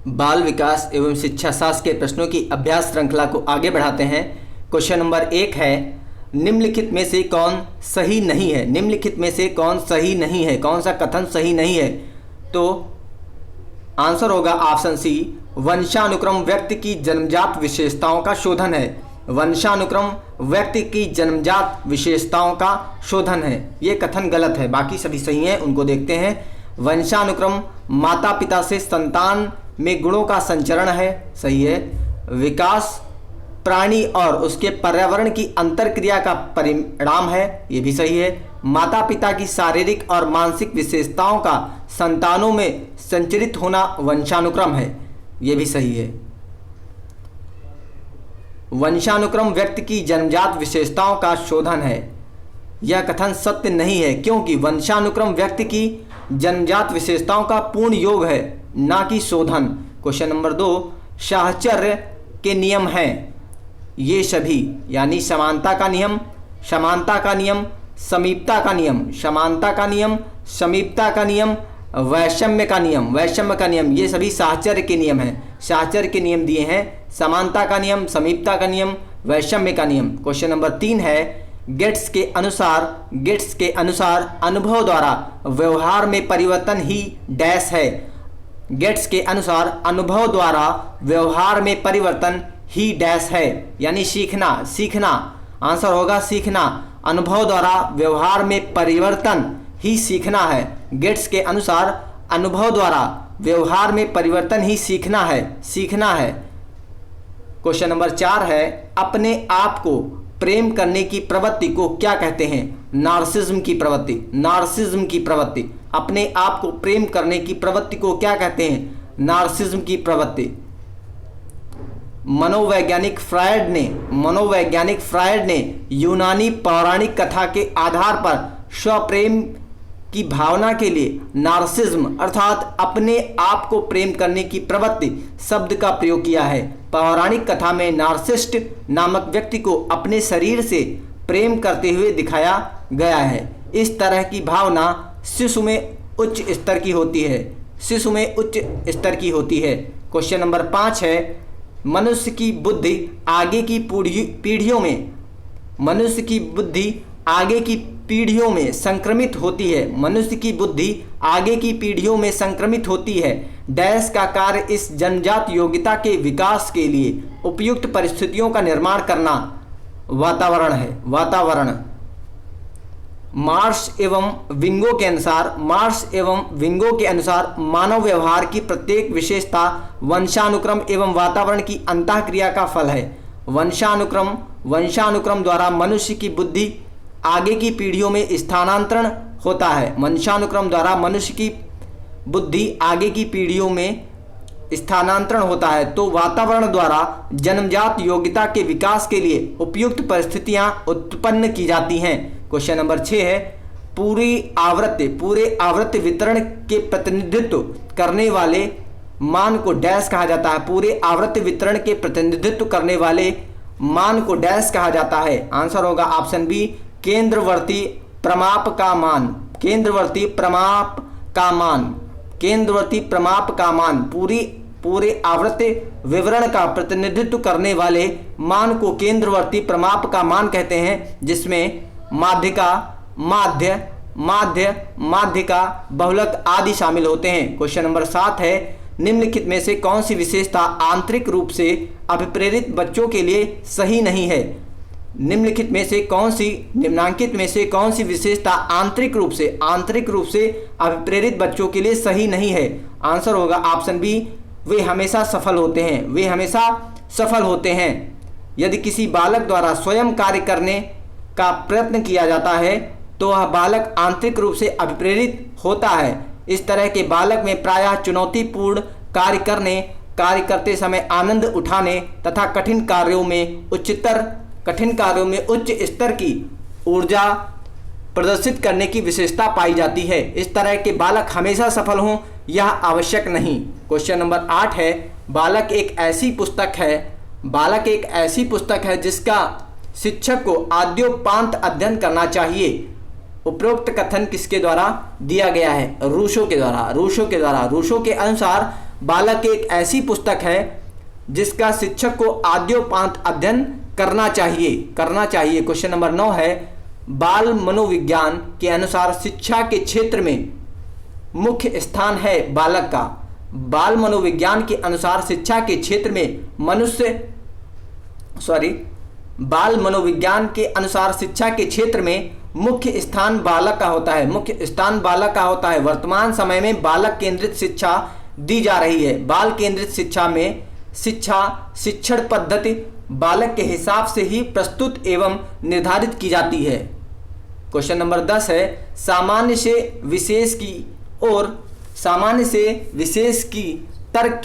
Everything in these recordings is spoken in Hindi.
बाल विकास एवं शिक्षा शास्त्र के प्रश्नों की अभ्यास श्रृंखला को आगे बढ़ाते हैं। क्वेश्चन नंबर 1 है, निम्नलिखित में से कौन सही नहीं है? निम्नलिखित में से कौन सही नहीं है? कौन सा कथन सही नहीं है? तो आंसर होगा ऑप्शन सी, वंशानुक्रम व्यक्ति की जन्मजात विशेषताओं का शोधन है। वंशानुक्रम व्यक्ति की जन्मजात विशेषताओं का शोधन है, ये कथन गलत है, बाकी सभी सही हैं। उनको देखते हैं। वंशानुक्रम माता पिता से संतान में गुणों का संचरण है, सही है। विकास प्राणी और उसके पर्यावरण की अंतरक्रिया का परिणाम है, ये भी सही है। माता पिता की शारीरिक और मानसिक विशेषताओं का संतानों में संचरित होना वंशानुक्रम है, ये भी सही है। वंशानुक्रम व्यक्ति की जन्मजात विशेषताओं का शोधन है, यह कथन सत्य नहीं है, क्योंकि वंशानुक्रम व्यक्ति की जन्मजात विशेषताओं का पूर्ण योग है, ना कि शोधन। क्वेश्चन नंबर 2, साहचर्य के नियम हैं ये सभी, यानी समानता का नियम, समानता का नियम, समीपता का नियम, समानता का नियम, समीपता का नियम, वैषम्य का नियम, वैषम्य का नियम, ये सभी साहचर्य के नियम हैं। साहचर्य के नियम दिए हैं, समानता का नियम, समीपता का नियम, वैषम्य का नियम। क्वेश्चन नंबर 3 है, गेट्स के अनुसार अनुभव द्वारा व्यवहार में परिवर्तन ही डैश है। गेट्स के अनुसार अनुभव द्वारा व्यवहार में परिवर्तन ही डैश है, यानी सीखना, सीखना। आंसर होगा सीखना। अनुभव द्वारा व्यवहार में परिवर्तन ही सीखना है। गेट्स के अनुसार अनुभव द्वारा व्यवहार में परिवर्तन ही सीखना है, सीखना है। क्वेश्चन नंबर 4 है, अपने आप को प्रेम करने की प्रवृत्ति को क्या कहते हैं? नार्सिज्म की प्रवृत्ति, नार्सिज्म की प्रवृत्ति। अपने आप को प्रेम करने की प्रवृत्ति को क्या कहते हैं? नार्सिज्म की प्रवृत्ति। मनोवैज्ञानिक फ्रायड ने यूनानी पौराणिक कथा के आधार पर स्वप्रेम की भावना के लिए नार्सिज्म अर्थात अपने आप को प्रेम करने की प्रवृत्ति शब्द का प्रयोग किया है। पौराणिक कथा में नार्सिस्ट नामक व्यक्ति को अपने शरीर से प्रेम करते हुए दिखाया गया है। इस तरह की भावना शिशु में उच्च स्तर की होती है, शिशु में उच्च स्तर की होती है। क्वेश्चन नंबर 5 है, मनुष्य की बुद्धि आगे की पीढ़ियों में, मनुष्य की बुद्धि आगे की पीढ़ियों में संक्रमित होती है। मनुष्य की बुद्धि आगे की पीढ़ियों में संक्रमित होती है। डैश का कार्य इस जन्मजात योग्यता के विकास के लिए उपयुक्त परिस्थितियों का निर्माण करना वातावरण है, वातावरण। मार्श एवं विंगो के अनुसार मानव व्यवहार की प्रत्येक विशेषता वंशानुक्रम एवं वातावरण की अंतःक्रिया का फल है। वंशानुक्रम द्वारा मनुष्य की बुद्धि आगे की पीढ़ियों में स्थानांतरण होता है। वंशानुक्रम द्वारा मनुष्य की बुद्धि आगे की पीढ़ियों में स्थानांतरण होता है, तो वातावरण द्वारा जन्मजात योग्यता के विकास के लिए उपयुक्त परिस्थितियां उत्पन्न की जाती हैं। क्वेश्चन नंबर 6 है, पूरे आवृत्ति वितरण के प्रतिनिधित्व करने वाले मान को डैश कहा जाता है। पूरे आवृत्ति वितरण के प्रतिनिधित्व करने वाले मान को डैश कहा जाता है। आंसर होगा ऑप्शन बी, केंद्रवर्ती प्रमाप का मान, केंद्रवर्ती प्रमाप का मान, केंद्रवर्ती प्रमाप का मान। पूरे आवर्ती विवरण का प्रतिनिधित्व करने वाले मान को केंद्रवर्ती प्रमाप का मान कहते हैं, जिसमें माध्यिका, माध्यिका, बहुलक आदि शामिल होते हैं। क्वेश्चन नंबर 7 है, निम्नलिखित में से कौन सी विशेषता आंतरिक रूप से अभिप्रेरित बच्चों के लिए सही नहीं है? निम्नलिखित में से निम्नांकित में से कौन सी विशेषता आंतरिक रूप से अभिप्रेरित बच्चों के लिए सही नहीं है? आंसर होगा ऑप्शन बी, वे हमेशा सफल होते हैं। यदि किसी बालक द्वारा स्वयं कार्य करने का प्रयत्न किया जाता है तो वह बालक आंतरिक रूप से अभिप्रेरित होता है। इस तरह के बालक में प्रायः चुनौतीपूर्ण कार्य करते समय आनंद उठाने तथा कठिन कार्यों में उच्च स्तर की ऊर्जा प्रदर्शित करने की विशेषता पाई जाती है। इस तरह के बालक हमेशा सफल हों यह आवश्यक नहीं। क्वेश्चन नंबर 8 है, बालक एक ऐसी पुस्तक है जिसका शिक्षक को आद्योपांत अध्ययन करना चाहिए। उपरोक्त कथन किसके द्वारा दिया गया है? रूसो के द्वारा। रूसो के अनुसार बालक एक ऐसी पुस्तक है जिसका शिक्षक को आद्योपांत अध्ययन करना चाहिए। क्वेश्चन नंबर 9 है, बाल मनोविज्ञान के अनुसार शिक्षा के क्षेत्र में मुख्य स्थान है बालक का। बाल मनोविज्ञान के अनुसार शिक्षा के क्षेत्र में बाल मनोविज्ञान के अनुसार शिक्षा के क्षेत्र में मुख्य स्थान बालक का होता है। वर्तमान समय में बालक केंद्रित शिक्षा दी जा रही है। बाल केंद्रित शिक्षा में शिक्षण पद्धति बालक के हिसाब से ही प्रस्तुत एवं निर्धारित की जाती है। क्वेश्चन नंबर 10 है, सामान्य से विशेष की तर्क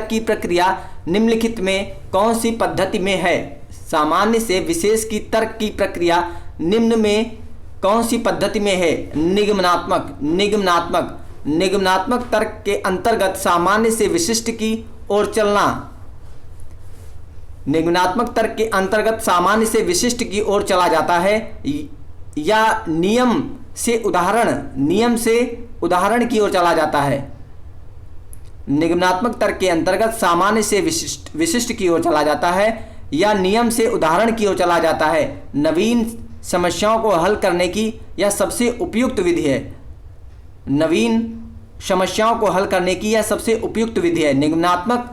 की प्रक्रिया निम्नलिखित में कौन सी पद्धति में है? सामान्य से विशेष की तर्क की प्रक्रिया निम्न में कौन सी पद्धति में है? निगमनात्मक तर्क के अंतर्गत सामान्य से विशिष्ट की ओर चलना। निगमनात्मक तर्क के अंतर्गत सामान्य से विशिष्ट की ओर चला जाता है या नियम से उदाहरण की ओर चला जाता है। निगमनात्मक तर्क के अंतर्गत सामान्य से विशिष्ट की ओर चला जाता है या नियम से उदाहरण की ओर चला जाता है। नवीन समस्याओं को हल करने की यह सबसे उपयुक्त विधि है। निगमनात्मक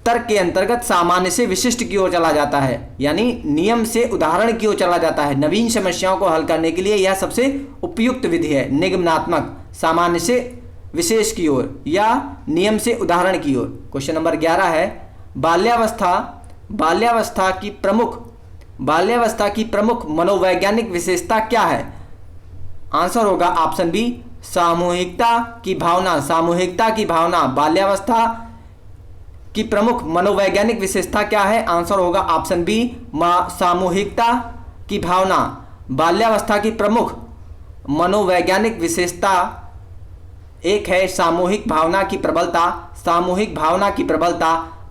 तर्क के अंतर्गत सामान्य से विशिष्ट की ओर चला जाता है, यानी नियम से उदाहरण की ओर चला जाता है। नवीन समस्याओं को हल करने के लिए यह सबसे उपयुक्त विधि है। निगमनात्मक, सामान्य से विशेष की ओर या नियम से उदाहरण की ओर। क्वेश्चन नंबर 11 है, बाल्यावस्था की प्रमुख मनोवैज्ञानिक विशेषता क्या है? आंसर होगा ऑप्शन बी, सामूहिकता की भावना। बाल्यावस्था की प्रमुख मनोवैज्ञानिक विशेषता क्या है? आंसर होगा ऑप्शन बी, सामूहिकता की भावना। बाल्यावस्था की प्रमुख मनोवैज्ञानिक विशेषता एक है सामूहिक भावना की प्रबलता,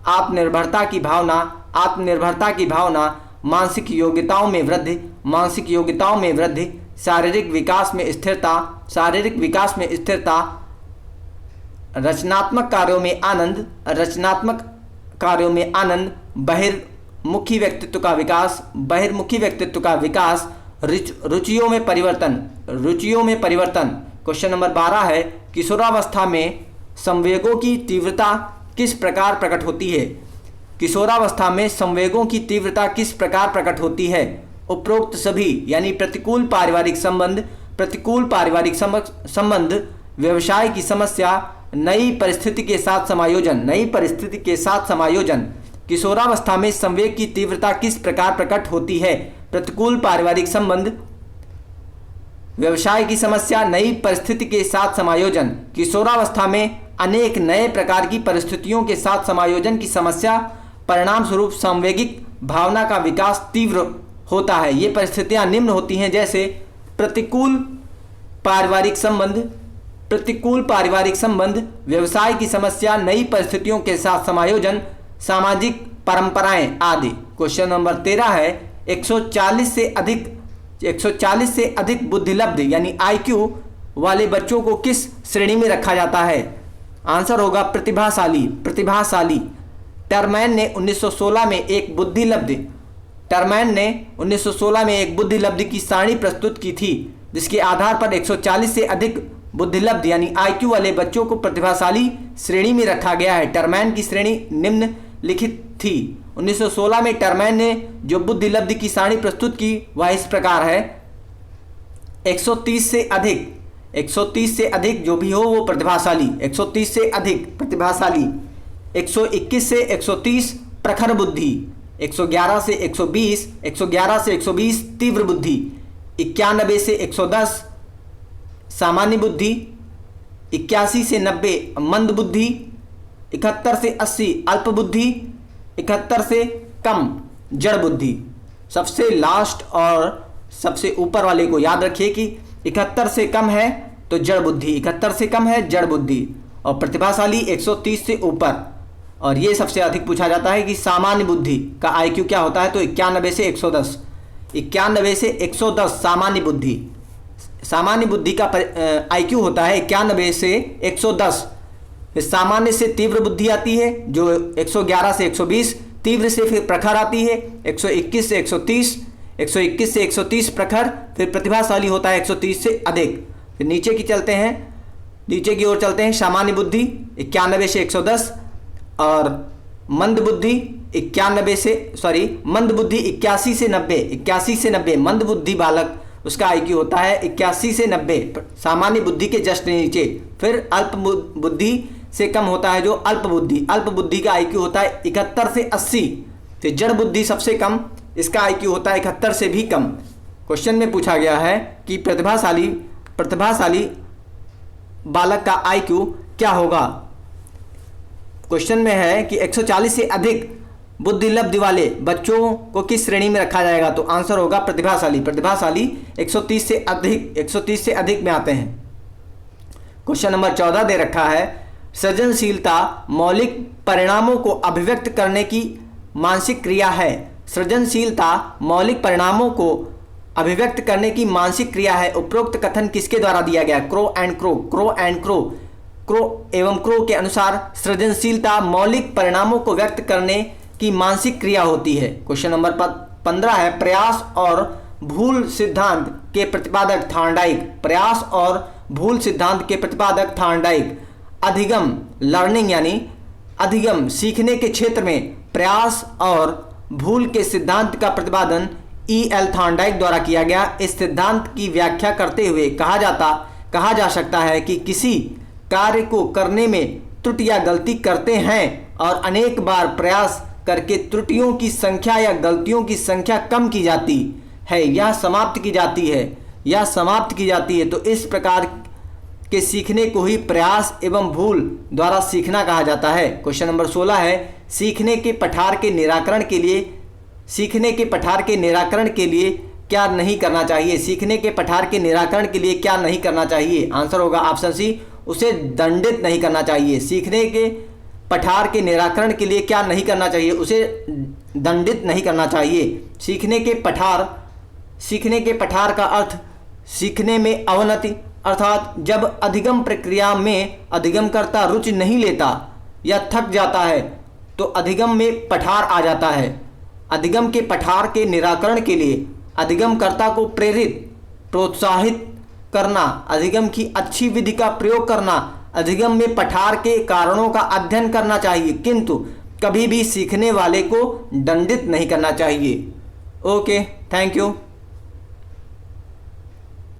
आत्मनिर्भरता की भावना, मानसिक योग्यताओं में वृद्धि, शारीरिक विकास में स्थिरता, रचनात्मक कार्यों में आनंद, बहिर्मुखी व्यक्तित्व का विकास, रुचियों में परिवर्तन। क्वेश्चन नंबर 12 है, किशोरावस्था में संवेगों की तीव्रता किस प्रकार प्रकट होती है? उपरोक्त सभी यानी प्रतिकूल पारिवारिक संबंध, व्यवसाय की समस्या, नई परिस्थिति के साथ समायोजन। किशोरावस्था में संवेग की तीव्रता किस प्रकार प्रकट होती है? प्रतिकूल पारिवारिक संबंध, व्यवसाय की समस्या, नई परिस्थिति के साथ समायोजन। किशोरावस्था में अनेक नए प्रकार की परिस्थितियों के साथ समायोजन की समस्या, परिणाम स्वरूप संवेगिक भावना का विकास तीव्र होता है। ये परिस्थितियां निम्न होती हैं, जैसे प्रतिकूल पारिवारिक संबंध, व्यवसाय की समस्या, नई परिस्थितियों के साथ समायोजन, सामाजिक परंपराएं आदि। क्वेश्चन नंबर 13 है, 140 से अधिक बुद्धिलब्ध यानी IQ वाले बच्चों को किस श्रेणी में रखा जाता है? आंसर होगा प्रतिभाशाली। टर्मैन ने 1916 में एक बुद्धिलब्ध की सारणी प्रस्तुत की थी, जिसके आधार पर 140 से अधिक बुद्धिलब्ध यानी IQ वाले बच्चों को प्रतिभाशाली श्रेणी में रखा गया है। टर्मैन की श्रेणी निम्नलिखित थी। 1916 में टर्मैन ने जो बुद्धिलब्ध की सारणी प्रस्तुत की वह इस प्रकार है, 130 से अधिक जो भी हो वो प्रतिभाशाली, 130 से अधिक प्रतिभाशाली, 121 से 130 प्रखर बुद्धि, 111 से 120 तीव्र बुद्धि, 91 से 110 सामान्य बुद्धि, 81 से 90 मंद बुद्धि, 71 से 80 अल्प बुद्धि, 71 से कम जड़ बुद्धि। सबसे लास्ट और सबसे ऊपर वाले को याद रखिए कि 71 से कम है तो जड़ बुद्धि, और प्रतिभाशाली 130 से ऊपर। और ये सबसे अधिक पूछा जाता है कि सामान्य बुद्धि का IQ क्या होता है, तो 91 से 110 सामान्य बुद्धि, सामान्य बुद्धि का IQ होता है 91 से 110। फिर सामान्य से तीव्र बुद्धि आती है जो 111 से 120, तीव्र से फिर प्रखर आती है 121 से 130, 121 से 130 प्रखर, फिर प्रतिभाशाली होता है 130 से अधिक। फिर नीचे की चलते हैं, नीचे की ओर चलते हैं। सामान्य बुद्धि 91 से 110 और मंद बुद्धि 91 से मंद बुद्धि 81 से 90, 81 से 90 मंद बुद्धि बालक उसका IQ होता है 81 से 90, सामान्य बुद्धि के जस्ट नीचे। फिर अल्प बुद्धि से कम होता है जो अल्प बुद्धि का IQ होता है 71 से 80। फिर जड़ बुद्धि सबसे कम, इसका IQ होता है 71 से भी कम। क्वेश्चन में पूछा गया है कि प्रतिभाशाली बालक का IQ क्या होगा। क्वेश्चन में है कि 140 से अधिक बुद्धि लब्धि वाले बच्चों को किस श्रेणी में रखा जाएगा, तो आंसर होगा प्रतिभाशाली 130 से अधिक में आते हैं। क्वेश्चन नंबर 14 दे रखा है, सृजनशीलता मौलिक परिणामों को अभिव्यक्त करने की मानसिक क्रिया है। सृजनशीलता मौलिक परिणामों को अभिव्यक्त करने की मानसिक क्रिया है। उपरोक्त कथन किसके द्वारा दिया गया, क्रो एवं क्रो के अनुसार सृजनशीलता मौलिक परिणामों को व्यक्त करने की मानसिक क्रिया होती है। क्वेश्चन नंबर 15 है, प्रयास और भूल सिद्धांत के प्रतिपादक थॉर्नडाइक। प्रयास और भूल सिद्धांत के प्रतिपादक थॉर्नडाइक अधिगम लर्निंग यानी अधिगम सीखने के क्षेत्र में प्रयास और भूल के सिद्धांत का प्रतिपादन E.L. थॉर्नडाइक द्वारा किया गया। इस सिद्धांत की व्याख्या करते हुए कहा जा सकता है कि किसी कार्य को करने में त्रुटि या गलती करते हैं और अनेक बार प्रयास करके त्रुटियों की संख्या या गलतियों की संख्या कम की जाती है या समाप्त की जाती है, तो इस प्रकार के सीखने को ही प्रयास एवं भूल द्वारा सीखना कहा जाता है। क्वेश्चन नंबर 16 है, सीखने के पठार के निराकरण के लिए क्या नहीं करना चाहिए। सीखने के पठार के निराकरण के लिए क्या नहीं करना चाहिए, आंसर होगा ऑप्शन सी, उसे दंडित नहीं करना चाहिए। सीखने के पठार के निराकरण के लिए क्या नहीं करना चाहिए, उसे दंडित नहीं करना चाहिए। सीखने के पठार का अर्थ सीखने में अवनति, अर्थात जब अधिगम प्रक्रिया में अधिगमकर्ता रुचि नहीं लेता या थक जाता है तो अधिगम में पठार आ जाता है। अधिगम के पठार के निराकरण के लिए अधिगमकर्ता को प्रोत्साहित करना, अधिगम की अच्छी विधि का प्रयोग करना, अधिगम में पठार के कारणों का अध्ययन करना चाहिए, किंतु कभी भी सीखने वाले को दंडित नहीं करना चाहिए। Okay, thank you.